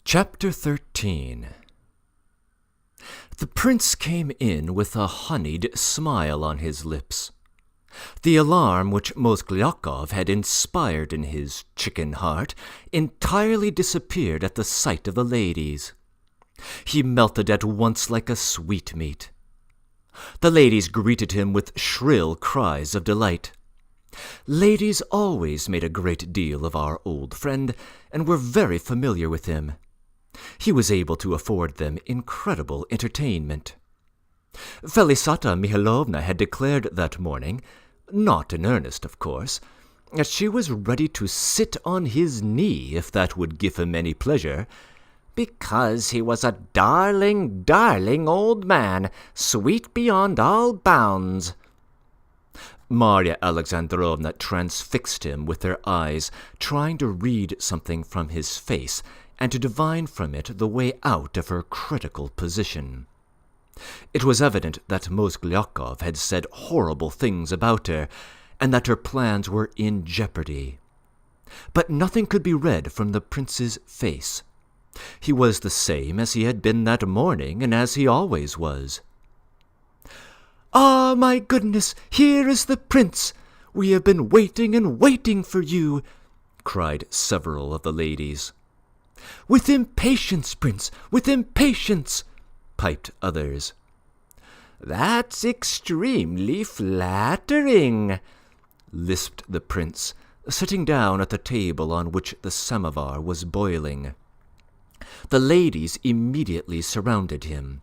Chapter 13. The prince came in with a honeyed smile on his lips. The alarm which Mozgliakov had inspired in his chicken heart entirely disappeared at the sight of the ladies. He melted at once like a sweetmeat. The ladies greeted him with shrill cries of delight. Ladies always made a great deal of our old friend, and were very familiar with him. He was able to afford them incredible entertainment. Felisata Mihailovna had declared that morning, not in earnest, of course, that she was ready to sit on his knee if that would give him any pleasure, because he was a darling, darling old man, sweet beyond all bounds. Marya Alexandrovna transfixed him with her eyes, trying to read something from his face, and to divine from it the way out of her critical position. It was evident that Mozgliakov had said horrible things about her, and that her plans were in jeopardy. But nothing could be read from the prince's face. He was the same as he had been that morning, and as he always was. "Ah, my goodness, here is the prince! We have been waiting and waiting for you!" cried several of the ladies. "With impatience, prince, with impatience!" piped others. "That's extremely flattering," lisped the prince, sitting down at the table on which the samovar was boiling. The ladies immediately surrounded him.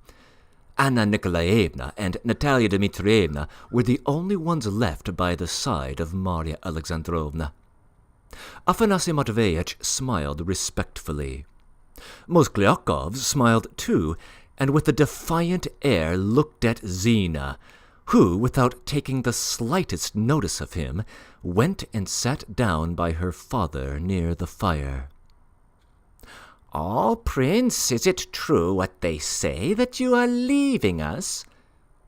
Anna Nikolaevna and Natalia Dmitrievna were the only ones left by the side of Marya Alexandrovna. Afanasy Matveyevich smiled respectfully. Mozgliakov smiled too, and with a defiant air looked at Zina, who, without taking the slightest notice of him, went and sat down by her father near the fire. "Oh, Prince, is it true what they say, that you are leaving us?"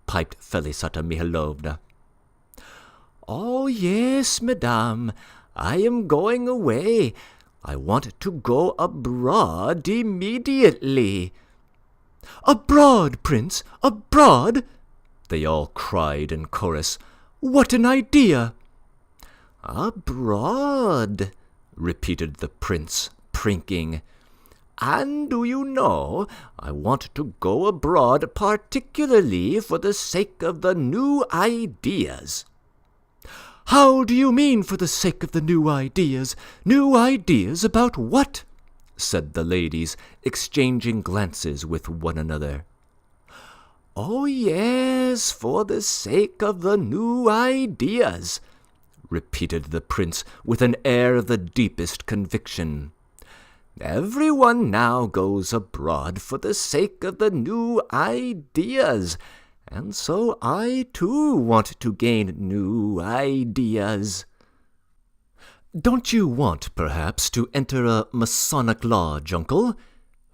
piped Felisata Mihailovna. "Oh, yes, madame. I am going away. I want to go abroad immediately." "Abroad, Prince, abroad!" they all cried in chorus. "What an idea!" "Abroad," repeated the prince, prinking. "And do you know, I want to go abroad particularly for the sake of the new ideas." "How do you mean for the sake of the new ideas? New ideas about what?" said the ladies, exchanging glances with one another. "Oh, yes, for the sake of the new ideas," repeated the prince with an air of the deepest conviction. "Everyone now goes abroad for the sake of the new ideas, and so I too want to gain new ideas." "Don't you want, perhaps, to enter a Masonic lodge, uncle?"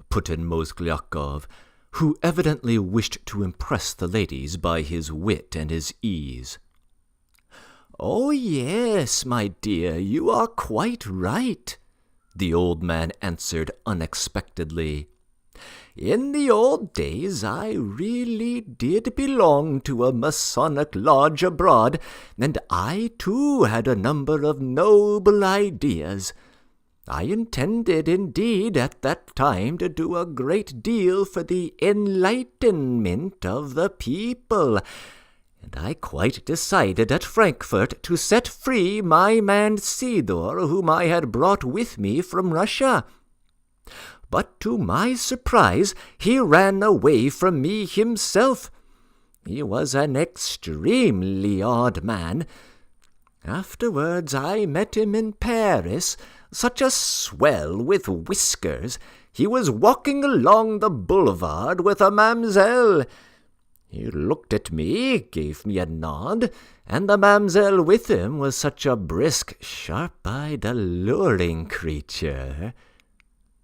put in Mozgliakov, who evidently wished to impress the ladies by his wit and his ease. "Oh, yes, my dear, you are quite right," the old man answered unexpectedly. "In the old days I really did belong to a Masonic lodge abroad, and I too had a number of noble ideas. I intended indeed at that time to do a great deal for the enlightenment of the people, and I quite decided at Frankfurt to set free my man Sidor, whom I had brought with me from Russia. But to my surprise, he ran away from me himself. He was an extremely odd man. Afterwards I met him in Paris, such a swell with whiskers. He was walking along the boulevard with a mamselle. He looked at me, gave me a nod, and the mamselle with him was such a brisk, sharp-eyed, alluring creature."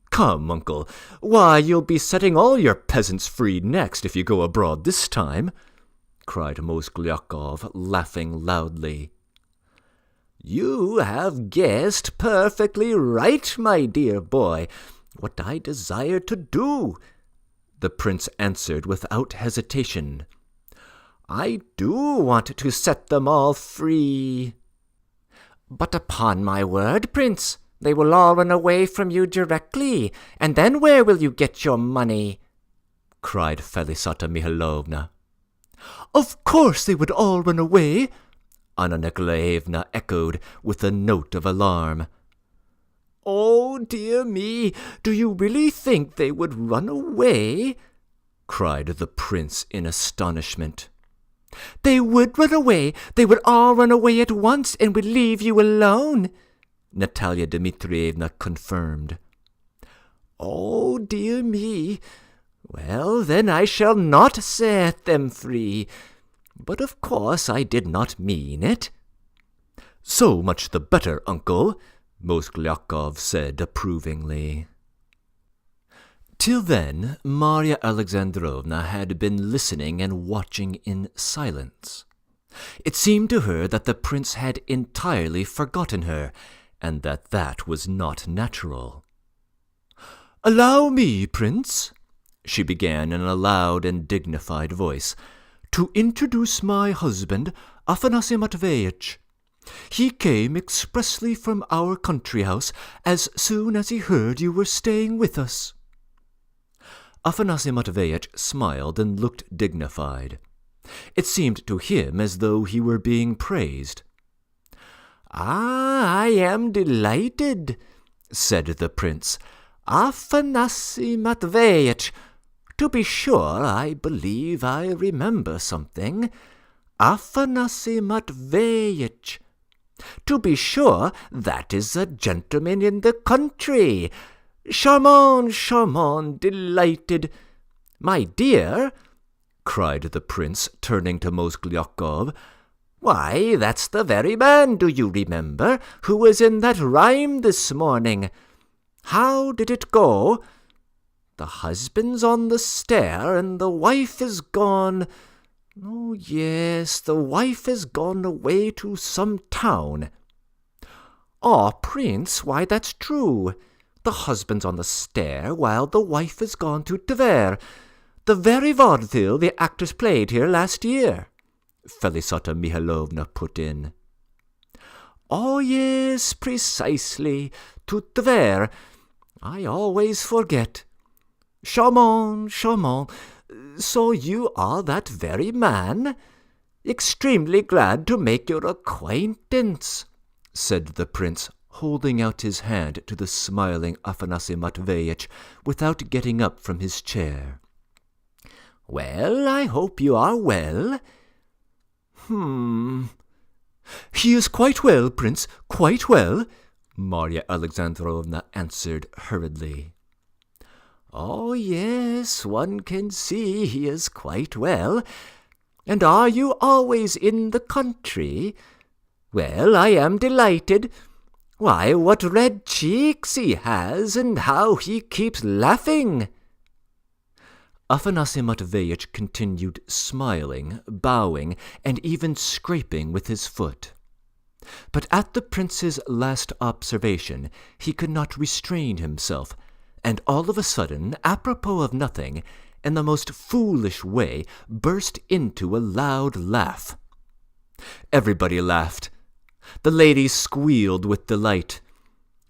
"Come, uncle, why, you'll be setting all your peasants free next if you go abroad this time," cried Mozgliakov, laughing loudly. "You have guessed perfectly right, my dear boy. what I desire to do," the prince answered without hesitation. "I do want to set them all free." "But upon my word, prince, they will all run away from you directly, and then where will you get your money?" cried Felisata Mihalovna. "Of course they would all run away," Anna Nikolaevna echoed with a note of alarm. "Oh, dear me, do you really think they would run away?" cried the prince in astonishment. "They would run away. They would all run away at once and would leave you alone," Natalia Dmitrievna confirmed. "Oh, dear me. Well, then I shall not set them free. But of course I did not mean it." "So much the better, uncle," Mozgliakov said approvingly. Till then, Marya Alexandrovna had been listening and watching in silence. It seemed to her that the prince had entirely forgotten her, and that was not natural. "Allow me, prince," she began in a loud and dignified voice, "to introduce my husband, Afanasy Matveyitch. He came expressly from our country house as soon as he heard you were staying with us." Afanasy Matveyitch smiled and looked dignified. It seemed to him as though he were being praised. "Ah, I am delighted," said the prince. "Afanasy Matveyitch. To be sure, I believe I remember something. Afanasy Matveyitch. To be sure, that is a gentleman in the country. Charmant, delighted. My dear," cried the prince, turning to Mozgliakov, "why, that's the very man, do you remember, who was in that rhyme this morning. How did it go? The husband's on the stair, and the wife is gone. Oh, yes, the wife has gone away to some town." "Ah, prince, why, that's true. The husband's on the stair, while the wife has gone to Tver, the very vaudeville the actors played here last year," Felisata Mihalovna put in. "Oh, yes, precisely, to Tver. I always forget. Charmant. So you are that very man? Extremely glad to make your acquaintance," said the prince, holding out his hand to the smiling Afanasy Matveyitch without getting up from his chair. "Well, I hope you are well." "He is quite well, prince, quite well," Marya Alexandrovna answered hurriedly. "Oh, yes, one can see he is quite well. And are you always in the country? Well, I am delighted. Why, what red cheeks he has, and how he keeps laughing!" Afanasy Matveyitch continued smiling, bowing, and even scraping with his foot. But at the prince's last observation he could not restrain himself, and all of a sudden, apropos of nothing, in the most foolish way, burst into a loud laugh. Everybody laughed. The ladies squealed with delight.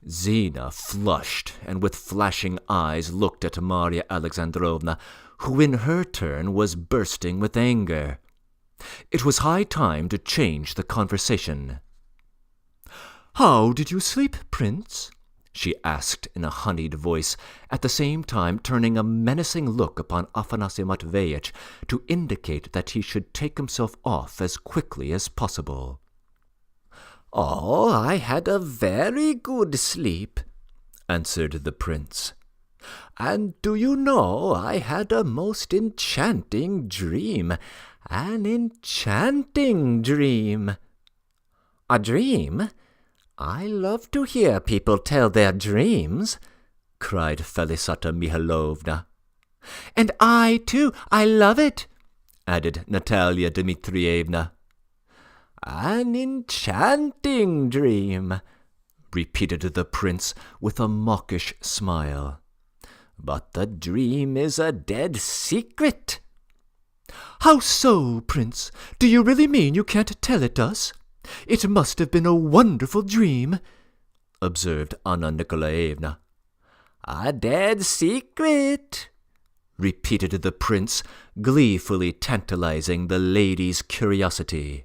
Zina flushed and with flashing eyes looked at Marya Alexandrovna, who in her turn was bursting with anger. It was high time to change the conversation. "How did you sleep, prince?" she asked in a honeyed voice, at the same time turning a menacing look upon Afanasy Matveyitch to indicate that he should take himself off as quickly as possible. "Oh, I had a very good sleep," answered the prince. "And do you know, I had a most enchanting dream, an enchanting dream." "A dream? I love to hear people tell their dreams," cried Felisata Mihalovna. "And I, too, I love it," added Natalia Dmitrievna. "An enchanting dream," repeated the prince with a mawkish smile. but the dream is a dead secret." "How so, Prince? Do you really mean you can't tell it us? It must have been a wonderful dream," observed Anna Nikolaevna. "A dead secret," repeated the prince, gleefully tantalizing the lady's curiosity.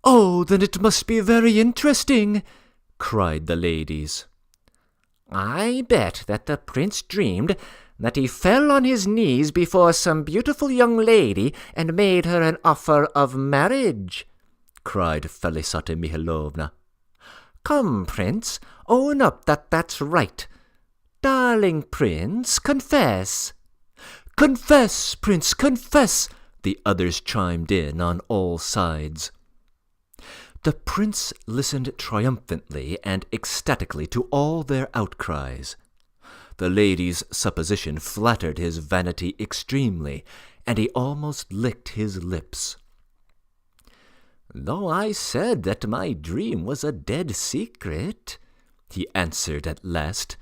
"Oh, then it must be very interesting," cried the ladies. "I bet that the prince dreamed that he fell on his knees before some beautiful young lady and made her an offer of marriage," cried Felisata Mikhailovna. "Come, Prince, own up that that's right. Darling Prince, confess." "Confess, Prince, confess," the others chimed in on all sides. The prince listened triumphantly and ecstatically to all their outcries. The lady's supposition flattered his vanity extremely, and he almost licked his lips. "Though I said that my dream was a dead secret," he answered at last,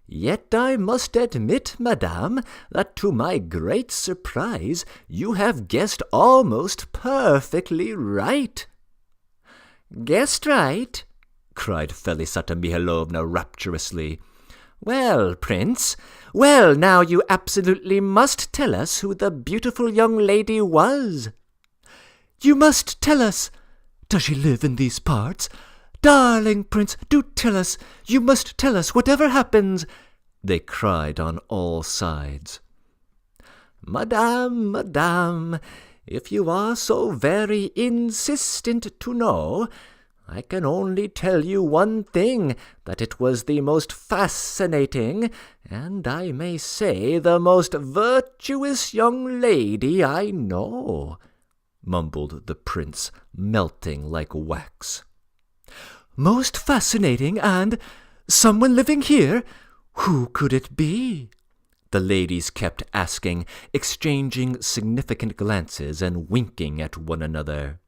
"yet I must admit, madame, that to my great surprise you have guessed almost perfectly right." "Guessed right?" cried Felisata Mikhailovna rapturously. "Well, Prince, well, now you absolutely must tell us who the beautiful young lady was." "You must tell us. Does she live in these parts? Darling Prince, do tell us. You must tell us, whatever happens," they cried on all sides. "Madame, madame, if you are so very insistent to know, I can only tell you one thing, that it was the most fascinating, and I may say the most virtuous young lady I know," mumbled the prince, melting like wax. "Most fascinating, and someone living here? Who could it be?" the ladies kept asking, exchanging significant glances and winking at one another.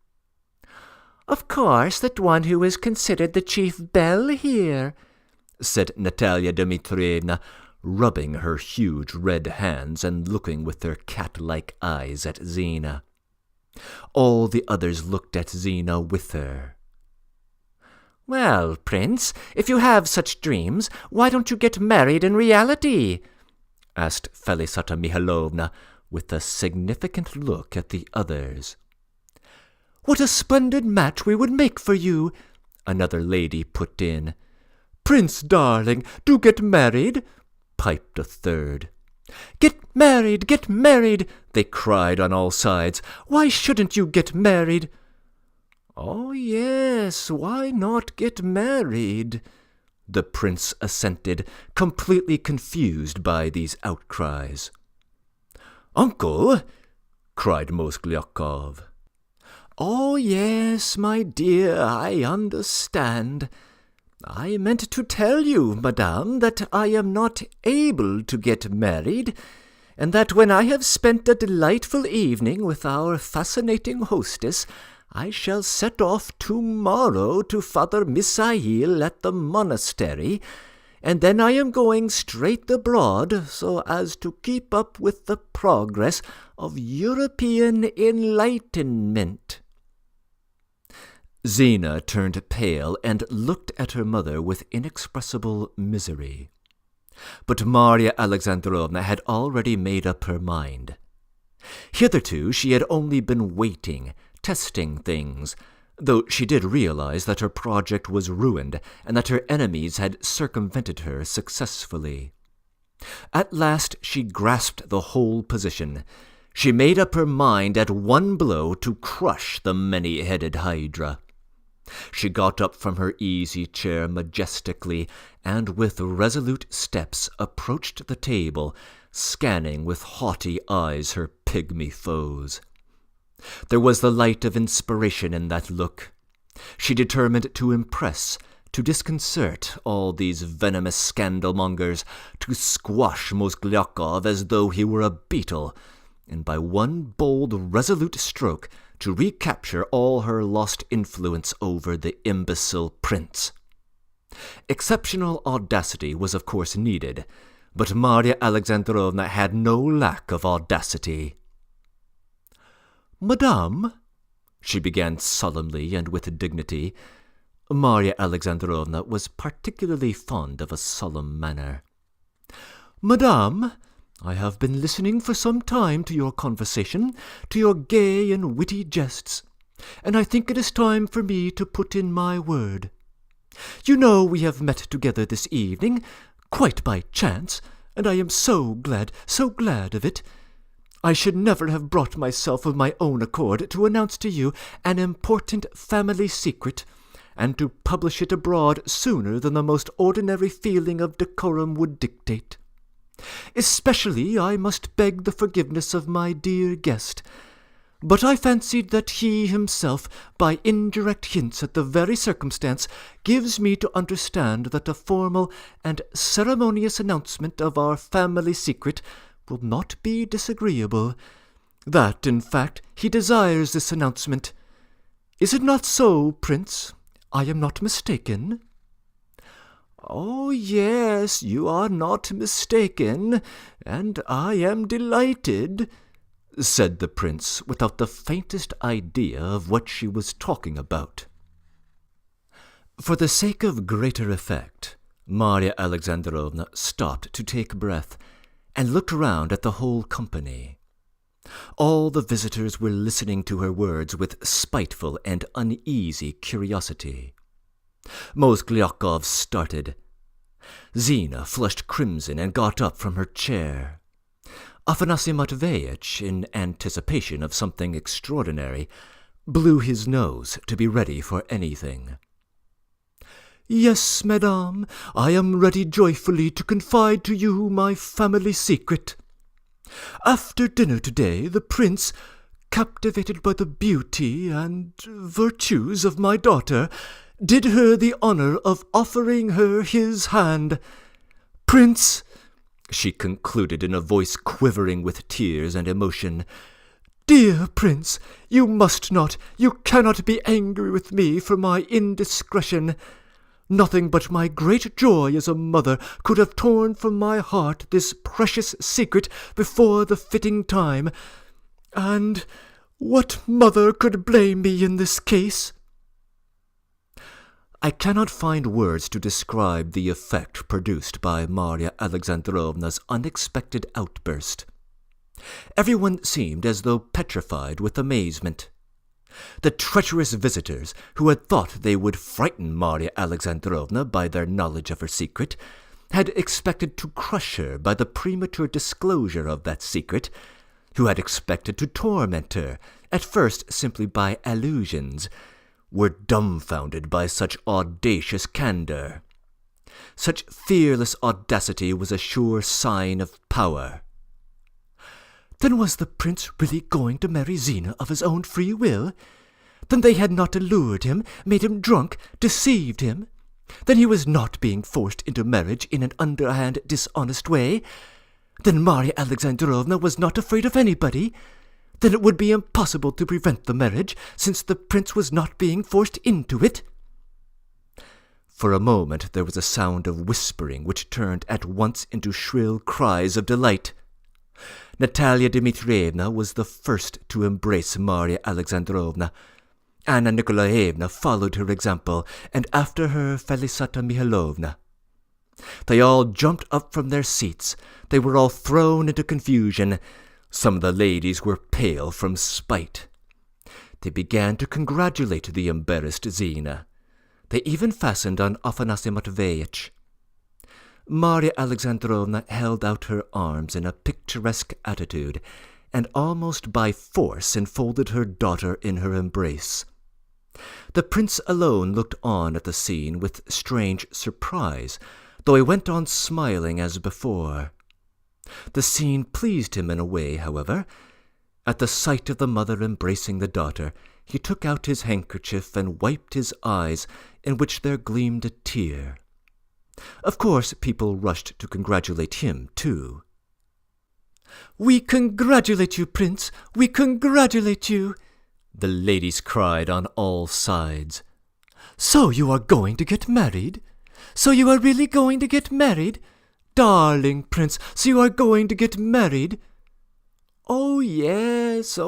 "Of course, that one who is considered the chief belle here," said Natalia Dmitrievna, rubbing her huge red hands and looking with her cat-like eyes at Zina. All the others looked at Zina with her. "Well, Prince, if you have such dreams, why don't you get married in reality?" asked Felisata Mikhailovna, with a significant look at the others. "What a splendid match we would make for you," another lady put in. "Prince, darling, do get married," piped a third. Get married," they cried on all sides. "Why shouldn't you get married?" "Oh, yes, why not get married?" the prince assented, completely confused by these outcries. "Uncle!" cried Mozgliakov. "Oh, yes, my dear, I understand. I meant to tell you, madame, that I am not able to get married, and that when I have spent a delightful evening with our fascinating hostess, I shall set off tomorrow to Father Misail at the monastery, and then I am going straight abroad so as to keep up with the progress of European enlightenment." Zina turned pale and looked at her mother with inexpressible misery. But Marya Alexandrovna had already made up her mind. Hitherto she had only been waiting, testing things, though she did realize that her project was ruined and that her enemies had circumvented her successfully. At last she grasped the whole position. She made up her mind at one blow to crush the many-headed hydra. She got up from her easy chair majestically, and with resolute steps approached the table, scanning with haughty eyes her pygmy foes. There was the light of inspiration in that look. She determined to impress, to disconcert all these venomous scandalmongers, to squash Mozgliakov as though he were a beetle, and by one bold, resolute stroke to recapture all her lost influence over the imbecile prince. Exceptional audacity was of course needed, but Marya Alexandrovna had no lack of audacity. "Madame," she began solemnly and with dignity. Marya Alexandrovna was particularly fond of a solemn manner. "Madame, I have been listening for some time to your conversation, to your gay and witty jests, and I think it is time for me to put in my word. You know we have met together this evening, quite by chance, and I am so glad of it. I should never have brought myself of my own accord to announce to you an important family secret, and to publish it abroad sooner than the most ordinary feeling of decorum would dictate. Especially I must beg the forgiveness of my dear guest, but I fancied that he himself, by indirect hints at the very circumstance, gives me to understand that a formal and ceremonious announcement of our family secret will not be disagreeable, that, in fact, he desires this announcement. Is it not so, Prince? I am not mistaken?" "Oh, yes, you are not mistaken, and I am delighted," said the prince, without the faintest idea of what she was talking about. For the sake of greater effect, Marya Alexandrovna stopped to take breath, and looked round at the whole company. All the visitors were listening to her words with spiteful and uneasy curiosity. Mozgliakov started. Zina flushed crimson and got up from her chair. Afanasy Matveyevitch, in anticipation of something extraordinary, blew his nose to be ready for anything. "Yes, madame, I am ready joyfully to confide to you my family secret. After dinner today, the prince, captivated by the beauty and virtues of my daughter, did her the honor of offering her his hand. Prince," she concluded in a voice quivering with tears and emotion, "dear Prince, you cannot be angry with me for my indiscretion. Nothing but my great joy as a mother could have torn from my heart this precious secret before the fitting time. And what mother could blame me in this case?" I cannot find words to describe the effect produced by Marya Alexandrovna's unexpected outburst. Everyone seemed as though petrified with amazement. The treacherous visitors, who had thought they would frighten Marya Alexandrovna by their knowledge of her secret, had expected to crush her by the premature disclosure of that secret, who had expected to torment her, at first simply by allusions, were dumbfounded by such audacious candour. Such fearless audacity was a sure sign of power. Then was the prince really going to marry Zina of his own free will? Then they had not allured him, made him drunk, deceived him? Then he was not being forced into marriage in an underhand, dishonest way? Then Marya Alexandrovna was not afraid of anybody? Then it would be impossible to prevent the marriage, since the prince was not being forced into it? For a moment there was a sound of whispering which turned at once into shrill cries of delight. Natalia Dmitrievna was the first to embrace Marya Alexandrovna. Anna Nikolaevna followed her example, and after her Felisata Mihailovna. They all jumped up from their seats. They were all thrown into confusion. Some of the ladies were pale from spite. They began to congratulate the embarrassed Zina. They even fastened on Afanasy Matveyevitch. Marya Alexandrovna held out her arms in a picturesque attitude, and almost by force enfolded her daughter in her embrace. The prince alone looked on at the scene with strange surprise, though he went on smiling as before. The scene pleased him in a way, however. At the sight of the mother embracing the daughter, he took out his handkerchief and wiped his eyes, in which there gleamed a tear. Of course, people rushed to congratulate him, too. "We congratulate you, Prince! We congratulate you!" the ladies cried on all sides. "So you are going to get married? So you are really going to get married? Darling prince, so you are going to get married?" Oh, yes,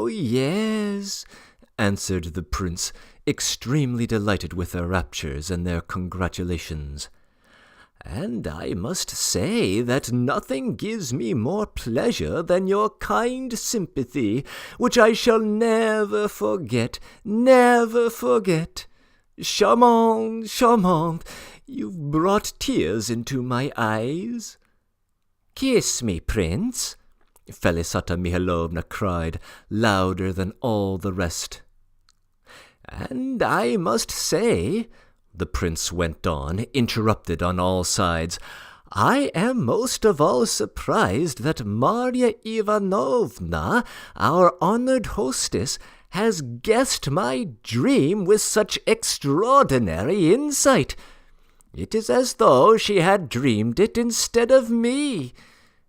answered the prince, extremely delighted with their raptures and their congratulations. "And I must say that nothing gives me more pleasure than your kind sympathy, which I shall never forget, never forget. Charmant, charmant, you've brought tears into my eyes." "Kiss me, prince," Felisata Mihailovna cried, louder than all the rest. "And I must say," the prince went on, interrupted on all sides, "I am most of all surprised that Marya Ivanovna, our honored hostess, has guessed my dream with such extraordinary insight. It is as though she had dreamed it instead of me.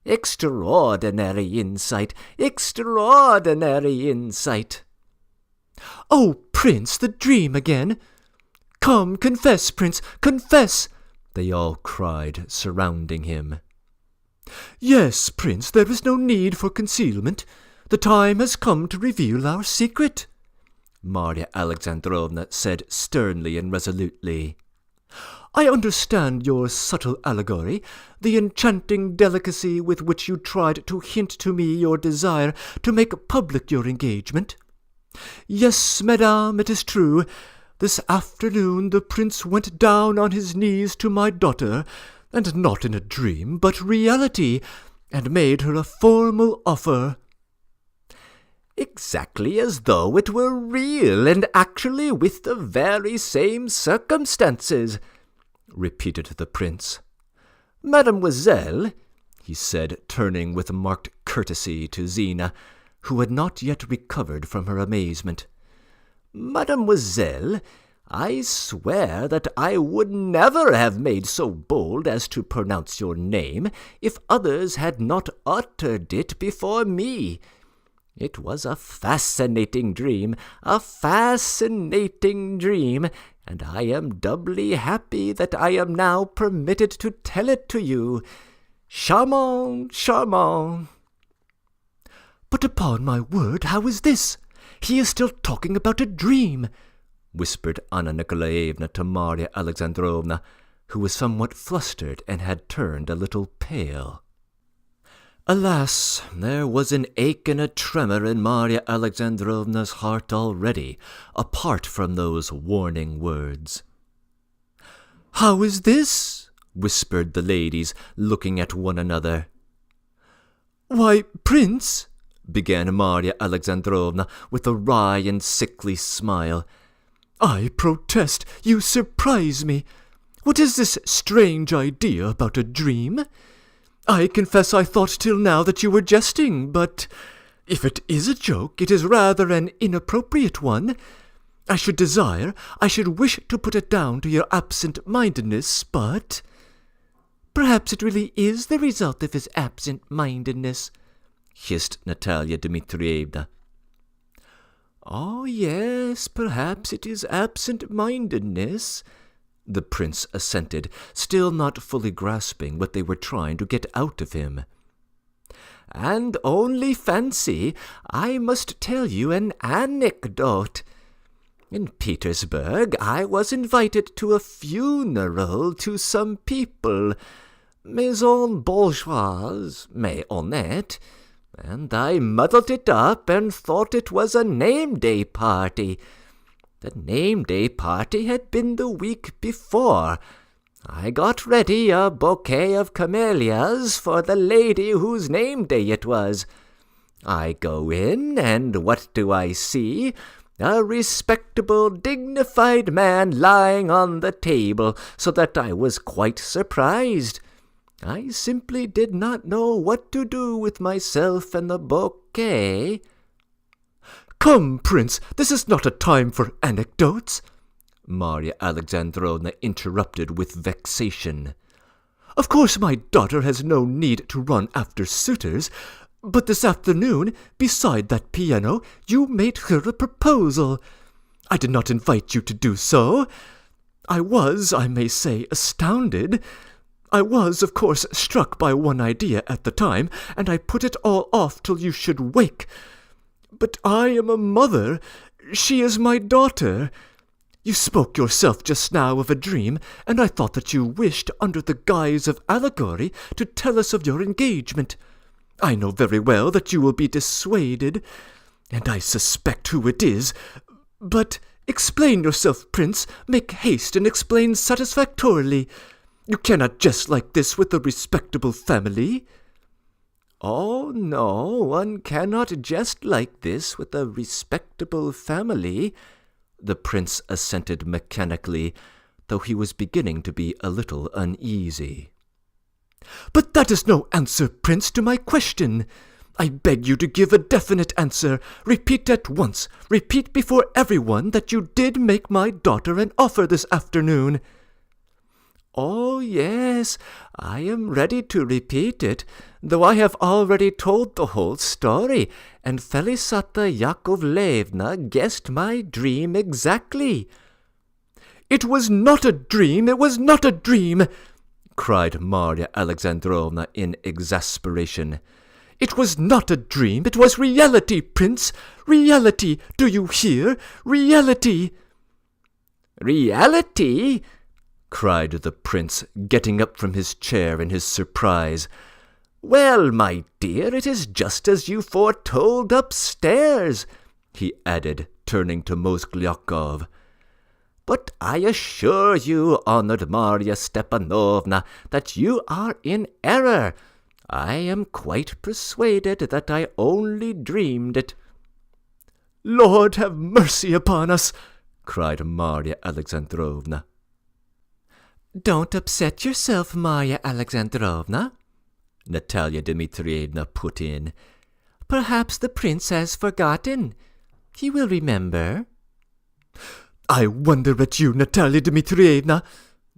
Extraordinary insight, extraordinary insight." "Oh, prince, the dream again! Come, confess, prince, confess!" they all cried, surrounding him. "Yes, prince, there is no need for concealment. The time has come to reveal our secret," Marya Alexandrovna said sternly and resolutely. "I understand your subtle allegory, the enchanting delicacy with which you tried to hint to me your desire to make public your engagement. Yes, madame, it is true. This afternoon the prince went down on his knees to my daughter, and not in a dream, but reality, and made her a formal offer." "Exactly as though it were real, and actually with the very same circumstances," repeated the prince. "Mademoiselle," he said, turning with marked courtesy to Zina, who had not yet recovered from her amazement, "Mademoiselle, I swear that I would never have made so bold as to pronounce your name if others had not uttered it before me. It was a fascinating dream, and I am doubly happy that I am now permitted to tell it to you. Charmant, charmant." "But upon my word, how is this? He is still talking about a dream," whispered Anna Nikolaevna to Marya Alexandrovna, who was somewhat flustered and had turned a little pale. Alas, there was an ache and a tremor in Marya Alexandrovna's heart already, apart from those warning words. "How is this?" whispered the ladies, looking at one another. "Why, prince," began Marya Alexandrovna with a wry and sickly smile, "I protest you surprise me. What is this strange idea about a dream? I confess I thought till now that you were jesting, but if it is a joke, it is rather an inappropriate one. I should wish to put it down to your absent-mindedness, but perhaps it really is the result of his absent-mindedness," hissed Natalia Dmitrievna. "Oh, yes, perhaps it is absent-mindedness," the prince assented, still not fully grasping what they were trying to get out of him. "And only fancy, I must tell you an anecdote. In Petersburg I was invited to a funeral to some people, maison bourgeoise, mais honnête, and I muddled it up and thought it was a name-day party. The name-day party had been the week before. I got ready a bouquet of camellias for the lady whose name-day it was. I go in, and what do I see? A respectable, dignified man lying on the table, so that I was quite surprised. I simply did not know what to do with myself and the bouquet." "Come, prince, this is not a time for anecdotes," Marya Alexandrovna interrupted with vexation. "Of course my daughter has no need to run after suitors, but this afternoon, beside that piano, you made her a proposal. I did not invite you to do so. I was, I may say, astounded. I was, of course, struck by one idea at the time, and I put it all off till you should wake. But I am a mother. She is my daughter. You spoke yourself just now of a dream, and I thought that you wished, under the guise of allegory, to tell us of your engagement. I know very well that you will be dissuaded, and I suspect who it is. But explain yourself, Prince. Make haste and explain satisfactorily. You cannot jest like this with a respectable family. Oh, no, one cannot jest like this with a respectable family, the prince assented mechanically, though he was beginning to be a little uneasy. But that is no answer, Prince, to my question. I beg you to give a definite answer. Repeat at once. Repeat before everyone that you did make my daughter an offer this afternoon. Oh, yes, I am ready to repeat it, though I have already told the whole story, and Felisata Yakovlevna guessed my dream exactly. It was not a dream, it was not a dream, cried Marya Alexandrovna in exasperation. It was not a dream, it was reality, Prince, reality, do you hear? Reality. Reality? Cried the prince, getting up from his chair in his surprise. Well, my dear, it is just as you foretold upstairs, he added, turning to Mozgliakov. But I assure you, honoured Marya Stepanovna, that you are in error. I am quite persuaded that I only dreamed it. Lord have mercy upon us, cried Marya Alexandrovna. Don't upset yourself, Marya Alexandrovna, Natalia Dmitrievna put in. Perhaps the prince has forgotten. He will remember. I wonder at you, Natalia Dmitrievna,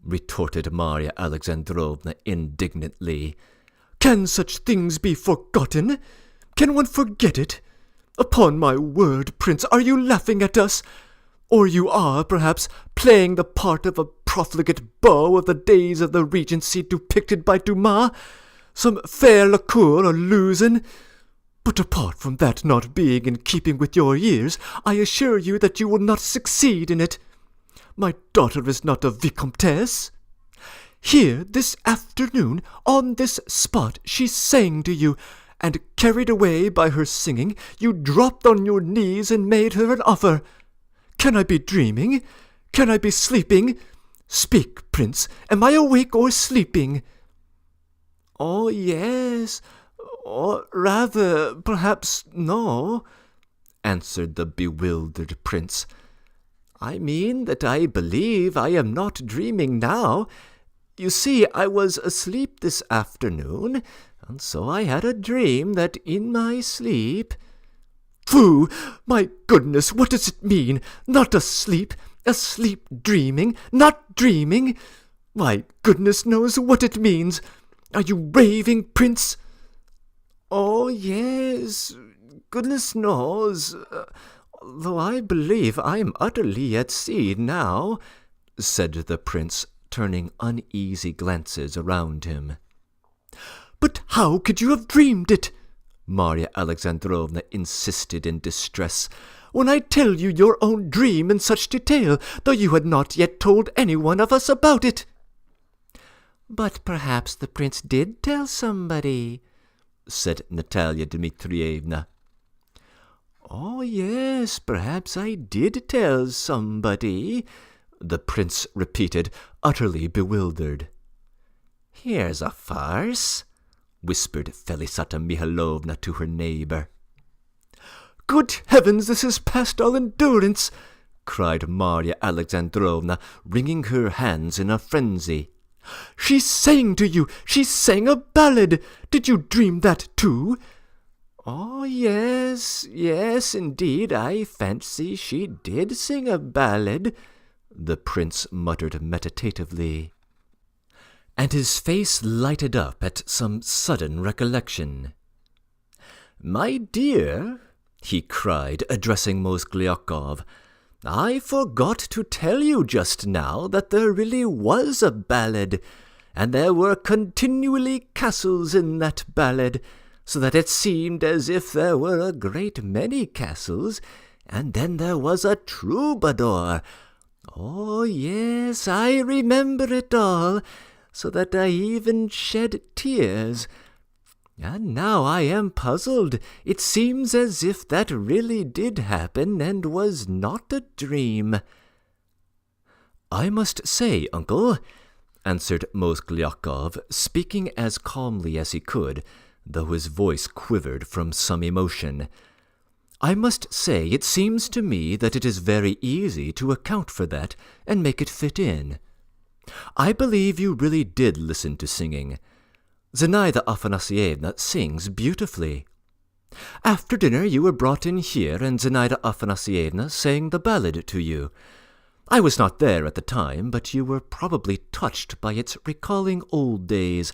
retorted Marya Alexandrovna indignantly. Can such things be forgotten? Can one forget it? Upon my word, Prince, are you laughing at us? Or you are, perhaps, playing the part of a profligate beau of the days of the Regency depicted by Dumas, some fair liqueur or loosen. But apart from that not being in keeping with your years, I assure you that you will not succeed in it. My daughter is not a vicomtesse. Here, this afternoon, on this spot, she sang to you, and carried away by her singing, you dropped on your knees and made her an offer. Can I be dreaming? Can I be sleeping? Speak, Prince, am I awake or sleeping? Oh, yes, or rather, perhaps no, answered the bewildered prince. I mean that I believe I am not dreaming now. You see, I was asleep this afternoon, and so I had a dream that in my sleep— Phoo! My goodness, what does it mean? Not asleep, asleep dreaming, not dreaming. My goodness knows what it means. Are you raving, Prince? Oh, yes, goodness knows, though I believe I am utterly at sea now, said the prince, turning uneasy glances around him. But how could you have dreamed it? Marya Alexandrovna insisted in distress, when I tell you your own dream in such detail, though you had not yet told any one of us about it. But perhaps the prince did tell somebody, said Natalia Dmitrievna. Oh, yes, perhaps I did tell somebody, the prince repeated, utterly bewildered. Here's a farce, whispered Felisata Mihailovna to her neighbour. Good heavens, this is past all endurance, cried Marya Alexandrovna, wringing her hands in a frenzy. She sang to you, she sang a ballad. Did you dream that too? Oh, yes, yes, indeed, I fancy she did sing a ballad, the prince muttered meditatively. And his face lighted up at some sudden recollection. My dear, he cried, addressing Mozgliakov, I forgot to tell you just now that there really was a ballad, and there were continually castles in that ballad, so that it seemed as if there were a great many castles, and then there was a troubadour. Oh, yes, I remember it all, so that I even shed tears. And now I am puzzled. It seems as if that really did happen and was not a dream." "I must say, uncle," answered Mozgliakov, speaking as calmly as he could, though his voice quivered from some emotion, "I must say it seems to me that it is very easy to account for that and make it fit in. I believe you really did listen to singing. Zinaida Afanasievna sings beautifully. After dinner you were brought in here, and Zinaida Afanasievna sang the ballad to you. I was not there at the time, but you were probably touched by its recalling old days,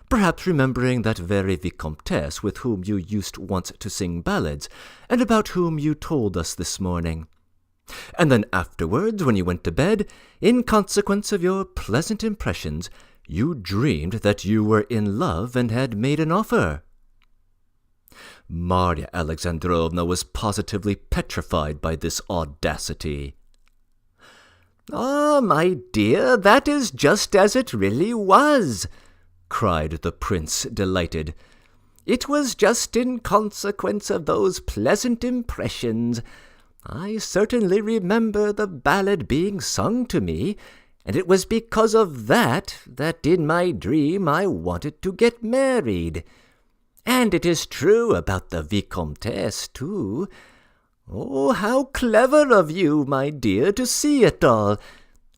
perhaps remembering that very Vicomtesse with whom you used once to sing ballads, and about whom you told us this morning. And then afterwards, when you went to bed, in consequence of your pleasant impressions, you dreamed that you were in love and had made an offer." Marya Alexandrovna was positively petrified by this audacity. "Ah, my dear, that is just as it really was," cried the prince, delighted. "It was just in consequence of those pleasant impressions. I certainly remember the ballad being sung to me, and it was because of that in my dream I wanted to get married. And it is true about the Vicomtesse, too. Oh, how clever of you, my dear, to see it all.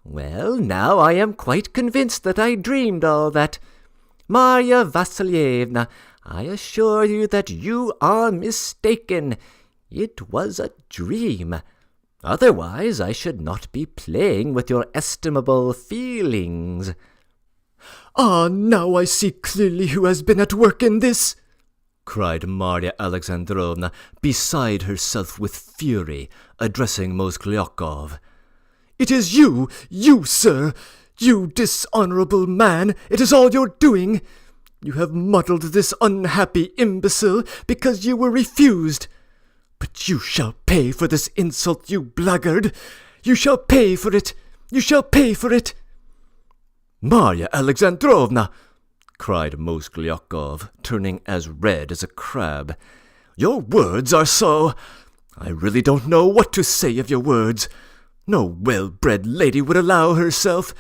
Well, now I am quite convinced that I dreamed all that. Marya Vassilievna, I assure you that you are mistaken. It was a dream. Otherwise I should not be playing with your estimable feelings." "Ah, now I see clearly who has been at work in this," cried Marya Alexandrovna, beside herself with fury, addressing Mozgliakov. "It is you, sir! You dishonourable man! It is all your doing! You have muddled this unhappy imbecile because you were refused. But you shall pay for this insult, you blackguard! You shall pay for it! You shall pay for it!" "Marya Alexandrovna!" cried Mozgliakov, turning as red as a crab. "Your words are so... I really don't know what to say of your words. No well-bred lady would allow herself...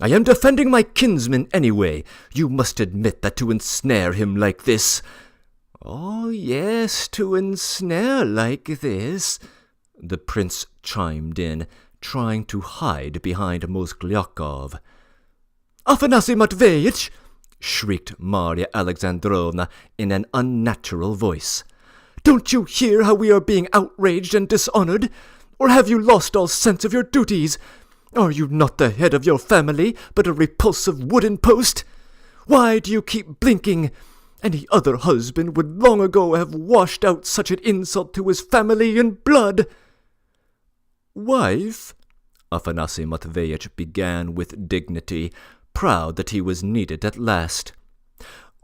I am defending my kinsman anyway. You must admit that to ensnare him like this..." "Oh, yes, to ensnare like this," the prince chimed in, trying to hide behind Mozgliakov. "Afanasy Matveyitch!" shrieked Marya Alexandrovna in an unnatural voice. "Don't you hear how we are being outraged and dishonoured? Or have you lost all sense of your duties? Are you not the head of your family, but a repulsive wooden post? Why do you keep blinking? Any other husband would long ago have washed out such an insult to his family in blood." "Wife," Afanasy Matveyitch began with dignity, proud that he was needed at last.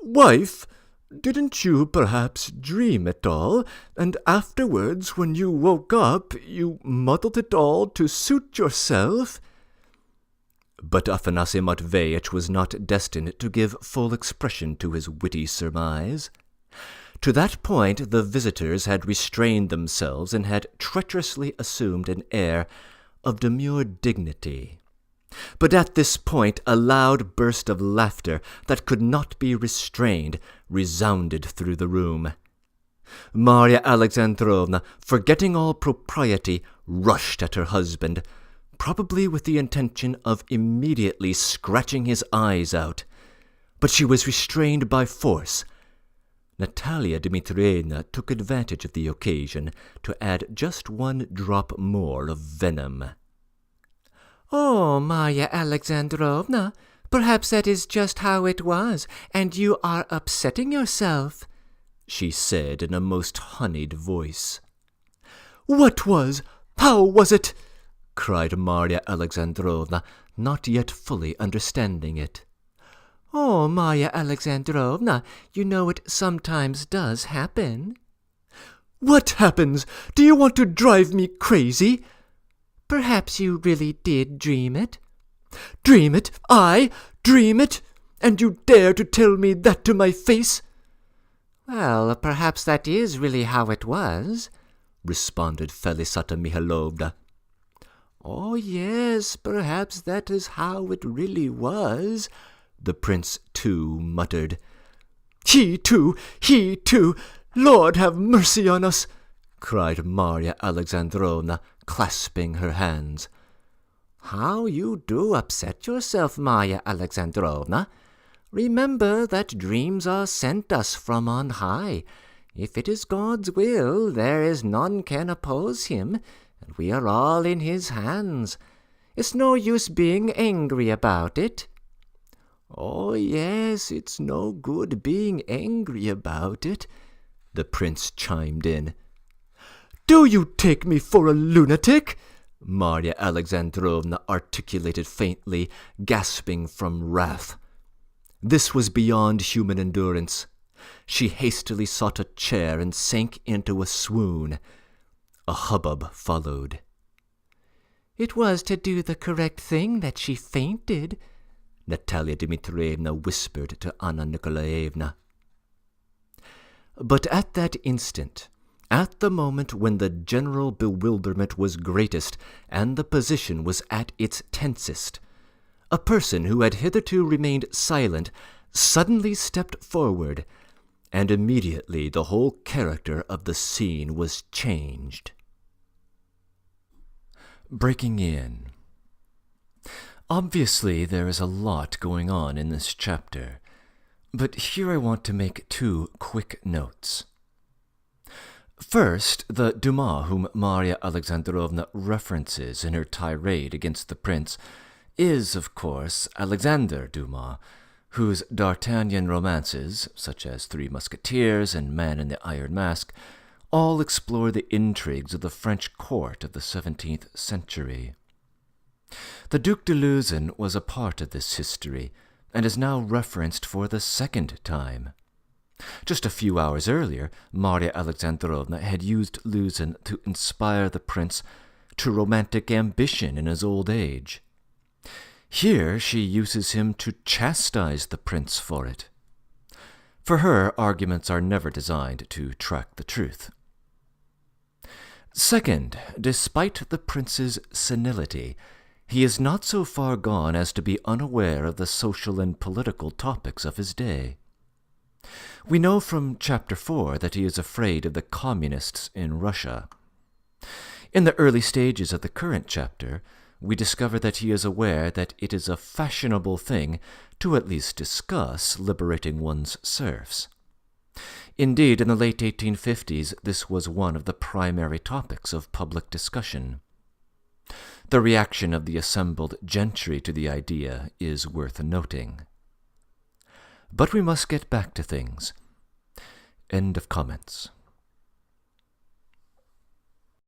"Wife, didn't you perhaps dream it all, and afterwards, when you woke up, you muddled it all to suit yourself?" But Afanasy Matveyitch was not destined to give full expression to his witty surmise. To that point the visitors had restrained themselves and had treacherously assumed an air of demure dignity. But at this point a loud burst of laughter that could not be restrained resounded through the room. Marya Alexandrovna, forgetting all propriety, rushed at her husband, probably with the intention of immediately scratching his eyes out. But she was restrained by force. Natalia Dmitrievna took advantage of the occasion to add just one drop more of venom. "Oh, Marya Alexandrovna, perhaps that is just how it was, and you are upsetting yourself," she said in a most honeyed voice. "What was? How was it?" cried Marya Alexandrovna, not yet fully understanding it. Oh, Marya Alexandrovna, you know it sometimes does happen. What happens? Do you want to drive me crazy? Perhaps you really did dream it. Dream it? I dream it? And you dare to tell me that to my face? Well, perhaps that is really how it was, responded Felisata Mihailovna. Oh, yes, perhaps that is how it really was, the prince too muttered. He too! Lord have mercy on us! Cried Marya Alexandrovna, clasping her hands. How you do upset yourself, Marya Alexandrovna. Remember that dreams are sent us from on high. If it is God's will, there is none can oppose him, and we are all in his hands. It's no use being angry about it. Oh, yes, it's no good being angry about it, the prince chimed in. Do you take me for a lunatic? Marya Alexandrovna articulated faintly, gasping from wrath. This was beyond human endurance. She hastily sought a chair and sank into a swoon. A hubbub followed. It was to do the correct thing that she fainted, Natalia Dmitrievna whispered to Anna Nikolaevna. But at that instant, at the moment when the general bewilderment was greatest and the position was at its tensest, a person who had hitherto remained silent suddenly stepped forward, and immediately the whole character of the scene was changed. Breaking in. Obviously, there is a lot going on in this chapter, but here I want to make two quick notes. First, the Dumas whom Marya Alexandrovna references in her tirade against the prince is, of course, Alexander Dumas, whose D'Artagnan romances, such as Three Musketeers and Man in the Iron Mask, all explore the intrigues of the French court of the 17th century. The Duc de Luzen was a part of this history, and is now referenced for the second time. Just a few hours earlier, Marya Alexandrovna had used Luzen to inspire the prince to romantic ambition in his old age. Here she uses him to chastise the prince for it. For her, arguments are never designed to track the truth. Second, despite the prince's senility, he is not so far gone as to be unaware of the social and political topics of his day. We know from Chapter 4 that he is afraid of the communists in Russia. In the early stages of the current chapter, we discover that he is aware that it is a fashionable thing to at least discuss liberating one's serfs. Indeed, in the late 1850s, this was one of the primary topics of public discussion. The reaction of the assembled gentry to the idea is worth noting. But we must get back to things. End of comments.